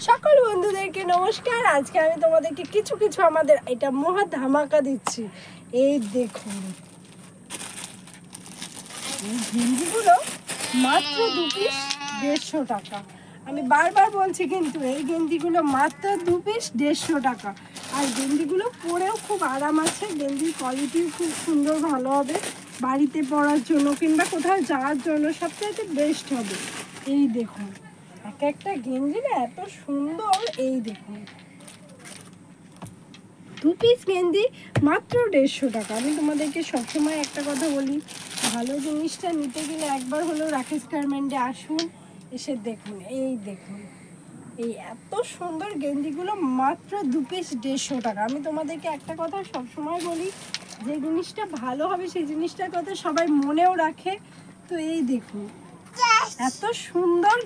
সকল বন্ধুদেরকে নমস্কার। আজকে আমি তোমাদেরকে কিছু কিছু আমাদের এটা মহা ধামাকা দিচ্ছি। এই দেখুন, এই গেঞ্জিগুলো মাত্র 2 পিস 150 টাকা। আমি বারবার বলছি, কিন্তু এই গেঞ্জিগুলো মাত্র 2 পিস 150 টাকা। আর গেঞ্জিগুলো পরেও খুব আরাম আছে, গেঞ্জির কোয়ালিটিও খুব সুন্দর, ভালো হবে বাড়িতে পরার জন্য কিংবা কোথাও যাওয়ার জন্য সবচাইতে বেস্ট হবে। এই দেখুন, এক একটা গেঞ্জি না এত সুন্দর। এই দেখুন, 2 পিস গেঞ্জি মাত্র 150 টাকা। আমি তোমাদেরকে সবসময় একটা কথা বলি, ভালো জিনিসটা নিতে গেলে একবার হলেও রাকেশ গারমেন্টে আসুন, এসে দেখুন। এই দেখুন, এই এত সুন্দর গেঞ্জিগুলো মাত্র 2 পিস 150 টাকা। আমি তোমাদেরকে একটা কথা সবসময় বলি, যে জিনিসটা ভালো হবে সেই জিনিসটার কথা সবাই মনেও রাখে। তো এই দেখুন, এত সুন্দর